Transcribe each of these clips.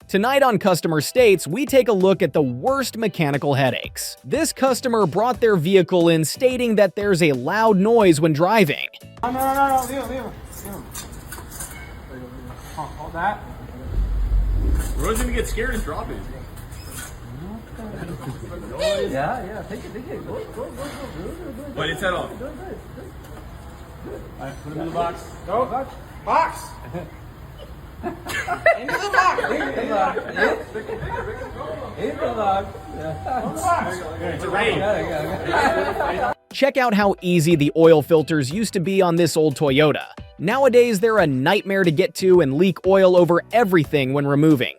Tonight on Customer States, we take a look at the worst mechanical headaches. This customer brought their vehicle in stating that there's a loud noise when driving. No, leave him. Hold that. Roy's gonna get scared and drop it. Yeah, take it. Go. Wait, it's head off. Alright, put him in the box. Go. Box! Into the box! It's a rain. Check out how easy the oil filters used to be on this old Toyota. Nowadays, they're a nightmare to get to and leak oil over everything when removing.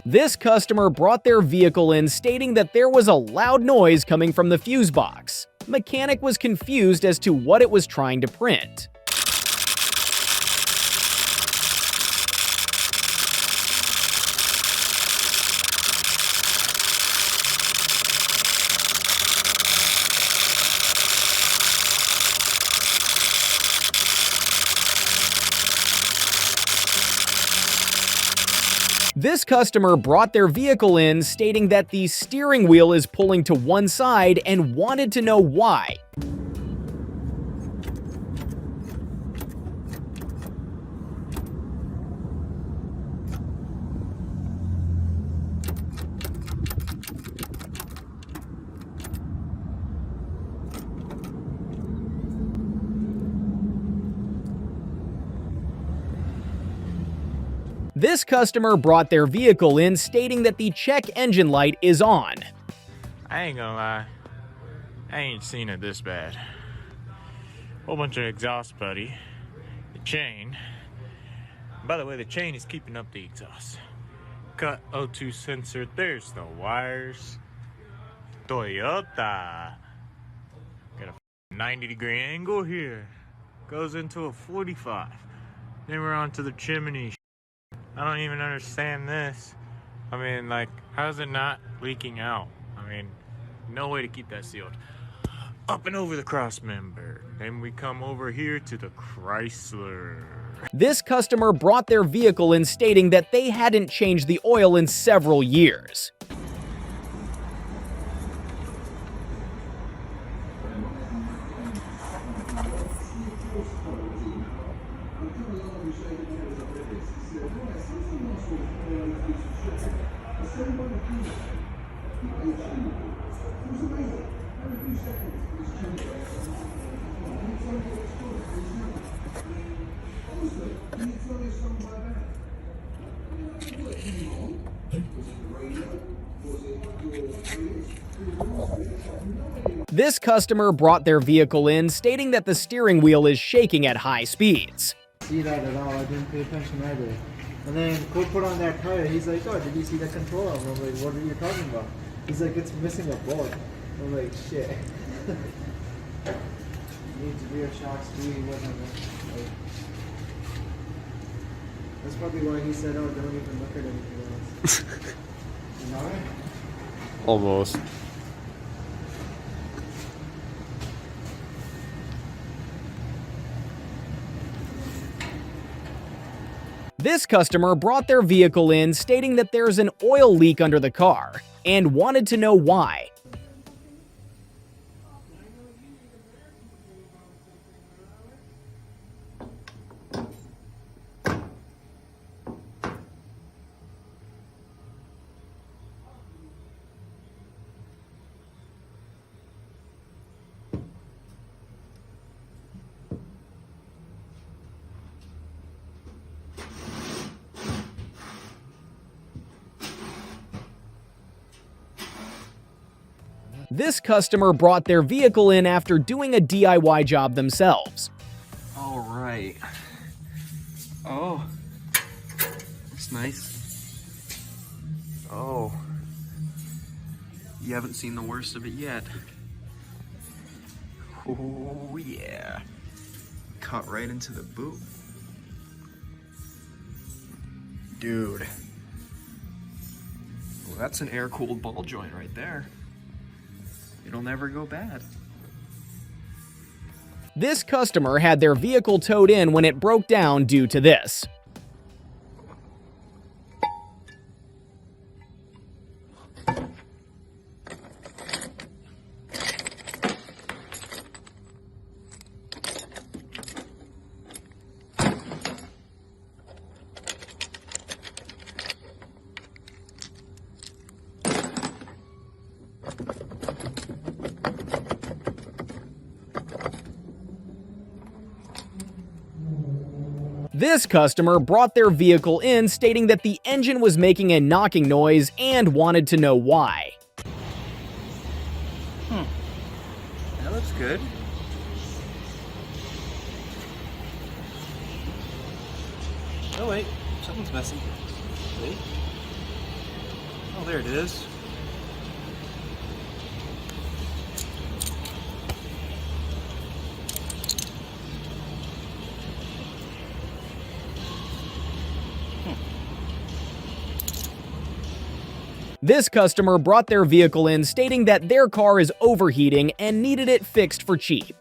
This customer brought their vehicle in stating that there was a loud noise coming from the fuse box. Mechanic was confused as to what it was trying to print. This customer brought their vehicle in stating that the steering wheel is pulling to one side and wanted to know why. This customer brought their vehicle in stating that the check engine light is on. I ain't gonna lie, I ain't seen it this bad. Whole bunch of exhaust buddy. The chain. By the way, the chain is keeping up the exhaust. Cut O2 sensor, there's no wires. Toyota. Got a 90-degree angle here. Goes into a 45. Then we're on to the chimney. I don't even understand this. I mean, like, how's it not leaking out? I mean, no way to keep that sealed. Up and over the cross member. Then we come over here to the Chrysler. This customer brought their vehicle in stating that they hadn't changed the oil in several years. This customer brought their vehicle in stating that the steering wheel is shaking at high speeds. See that at all, I didn't pay attention either. And then go put on that tire, he's like, oh, did you see the control arm? I'm like, what are you talking about? He's like, it's missing a bolt. I'm like, shit. Needs rear shock speed, whatever. Like, that's probably why he said, oh, don't even look at anything else. You know? Almost. This customer brought their vehicle in stating that there's an oil leak under the car and wanted to know why. This customer brought their vehicle in after doing a DIY job themselves. All right. Oh, that's nice. Oh, you haven't seen the worst of it yet. Oh yeah, cut right into the boot. Dude, well, that's an air-cooled ball joint right there. It'll never go bad. This customer had their vehicle towed in when it broke down due to this. This customer brought their vehicle in stating that the engine was making a knocking noise and wanted to know why. That looks good. Oh wait, something's messy. Wait. Oh, there it is. This customer brought their vehicle in stating that their car is overheating and needed it fixed for cheap.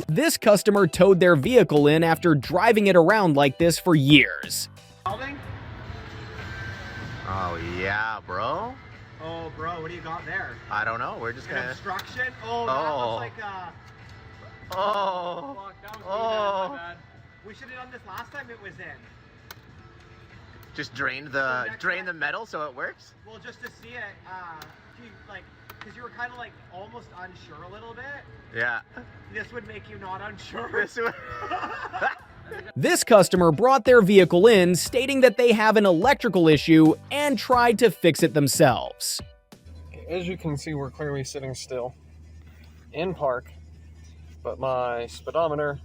This customer towed their vehicle in after driving it around like this for years. Welding? Oh yeah, bro. Oh, bro, what do you got there? I don't know. We're just An gonna. obstruction? Oh, that Oh. looks like a... Oh. Fuck, that was Oh. my bad. We should have done this last time it was in. Just drain So the next drain time- the metal so it works. Well, just to see it, if you, like, because you were kind of like almost unsure a little bit. Yeah. This would make you not unsure. This one- This customer brought their vehicle in stating that they have an electrical issue and tried to fix it themselves. As you can see, we're clearly sitting still in park, but my speedometer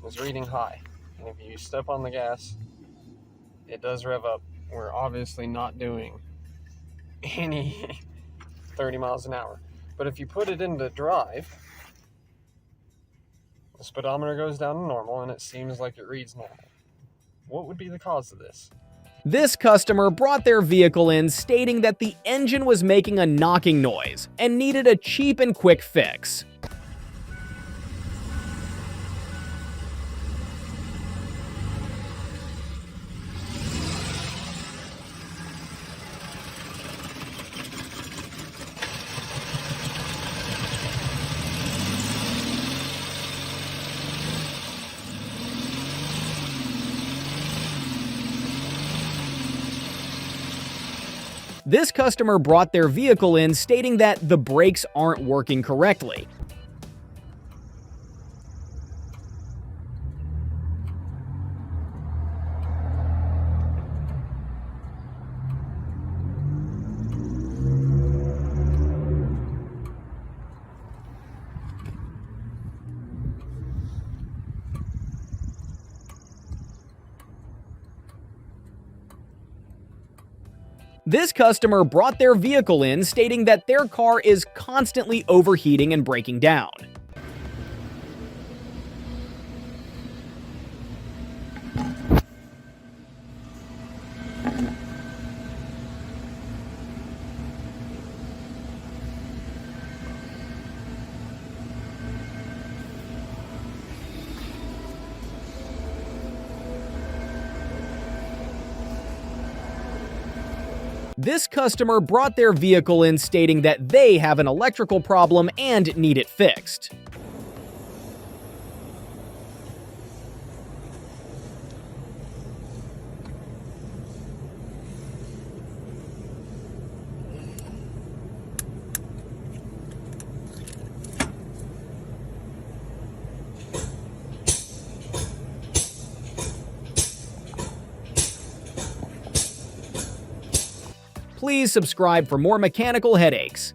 is reading high. And if you step on the gas, it does rev up. We're obviously not doing any 30 miles an hour. But if you put it into drive, the speedometer goes down to normal and it seems like it reads normal. What would be the cause of this? This customer brought their vehicle in stating that the engine was making a knocking noise and needed a cheap and quick fix. This customer brought their vehicle in stating that the brakes aren't working correctly. This customer brought their vehicle in stating that their car is constantly overheating and breaking down. This customer brought their vehicle in stating that they have an electrical problem and need it fixed. Please subscribe for more mechanical headaches.